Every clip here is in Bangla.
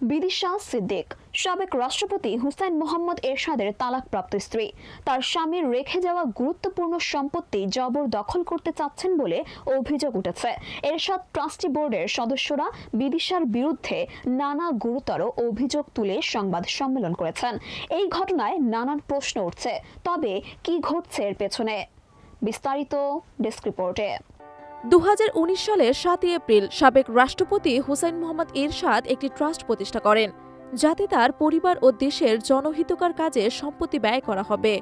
বিদিশা সিদ্দিক সাবেক রাষ্ট্রপতি হুসাইন মোহাম্মদ এরশাদের তালাকপ্রাপ্ত স্ত্রী তার স্বামীর রেখে যাওয়া গুরুত্বপূর্ণ সম্পত্তি জবরদখল করতে চাচ্ছেন বলে অভিযোগ উঠেছে। এরশাদ ট্রাস্টি বোর্ডের সদস্যরা বিদিশার বিরুদ্ধে নানা গুরুতর অভিযোগ তুলে সংবাদ সম্মেলন করেছেন। এই ঘটনায় নানান প্রশ্ন উঠছে, তবে কি ঘটছে এর পেছনে? বিস্তারিত ডেস্ক রিপোর্টে। 2019 সালের 7 এপ্রিল সাবেক রাষ্ট্রপতি হুসাইন মোহাম্মদ এরশাদ একটি ট্রাস্ট প্রতিষ্ঠা করেন, যাতে তার পরিবার ও দেশের জনহিতকর কাজে সম্পত্তি ব্যয় করা হবে।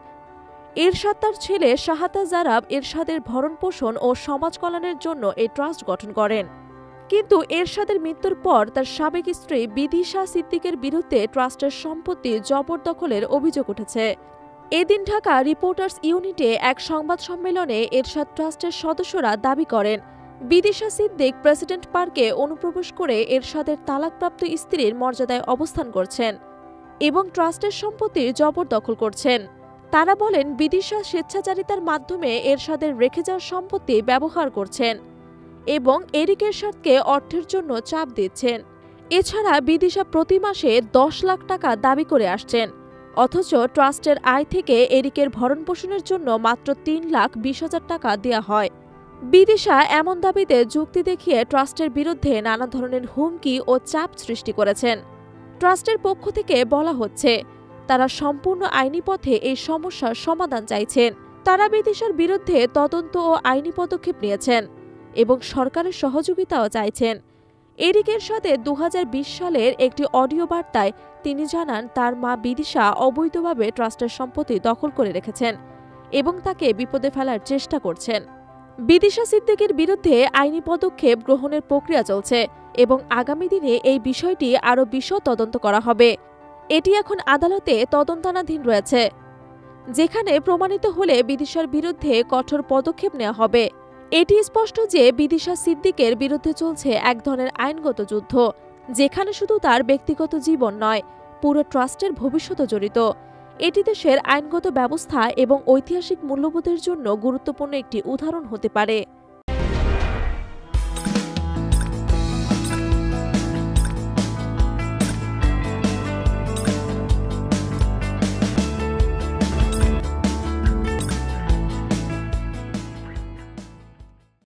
এরশাদ তার ছেলে শাহাতা জারাব এরশাদের ভরণপোষণ ও সমাজ কল্যাণের জন্য এই ট্রাস্ট গঠন করেন। কিন্তু এরশাদের মৃত্যুর পর তার সাবেক স্ত্রী বিদিশা সিদ্দিকের বিরুদ্ধে ট্রাস্টের সম্পত্তি জবরদখলের অভিযোগ উঠেছে। এদিন ঢাকা রিপোর্টার্স ইউনিটে এক সংবাদ সম্মেলনে এরশাদ ট্রাস্টের সদস্যরা দাবি করেন, বিদিশা সিদ্দিক প্রেসিডেন্ট পার্কে অনুপ্রবেশ করে এরশাদের তালাকপ্রাপ্ত স্ত্রীর মর্যাদায় অবস্থান করছেন এবং ট্রাস্টের সম্পত্তির জবরদখল করছেন। তারা বলেন, বিদিশা স্বেচ্ছাচারিতার মাধ্যমে এরশাদের রেখে যাওয়া সম্পত্তি ব্যবহার করছেন এবং এরিক এরশাদকে অর্থের জন্য চাপ দিচ্ছেন। এছাড়া বিদিশা প্রতি মাসে 10 লাখ টাকা দাবি করে আসছেন, অথচ ট্রাস্টের আয় থেকে এরিকের ভরণপোষণের জন্য মাত্র 3,20,000 টাকা দেওয়া হয়। বিদিশা এমন দাবিতে যুক্তি দেখিয়ে ট্রাস্টের বিরুদ্ধে নানা ধরনের হুমকি ও চাপ সৃষ্টি করেছেন। ট্রাস্টের পক্ষ থেকে বলা হচ্ছে, তারা সম্পূর্ণ আইনি পথে এই সমস্যার সমাধান চাইছেন। তারা বিদিশার বিরুদ্ধে তদন্ত ও আইনি পদক্ষেপ নিয়েছেন এবং সরকারের সহযোগিতাও চাইছেন। এরিক এরশাদে 2020 সালের একটি অডিও বার্তায় তিনি জানান, তার মা বিদিশা অবৈধভাবে ট্রাস্টের সম্পত্তি দখল করে রেখেছেন এবং তাকে বিপদে ফেলার চেষ্টা করছেন। বিদিশা সিদ্দিকের বিরুদ্ধে আইনি পদক্ষেপ গ্রহণের প্রক্রিয়া চলছে এবং আগামী দিনে এই বিষয়টি আরও বিশদ তদন্ত করা হবে। এটি এখন আদালতে তদন্তাধীন রয়েছে, যেখানে প্রমাণিত হলে বিদিশার বিরুদ্ধে কঠোর পদক্ষেপ নেওয়া হবে। এটি স্পষ্ট যে বিদিশা সিদ্দিকের বিরুদ্ধে চলছে এক ধরনের আইনগত যুদ্ধ, যেখানে শুধু তার ব্যক্তিগত জীবন নয়, পুরো ট্রাস্টের ভবিষ্যৎ জড়িত। এটি দেশের আইনগত ব্যবস্থা এবং ঐতিহাসিক মূল্যবোধের জন্য গুরুত্বপূর্ণ একটি উদাহরণ হতে পারে।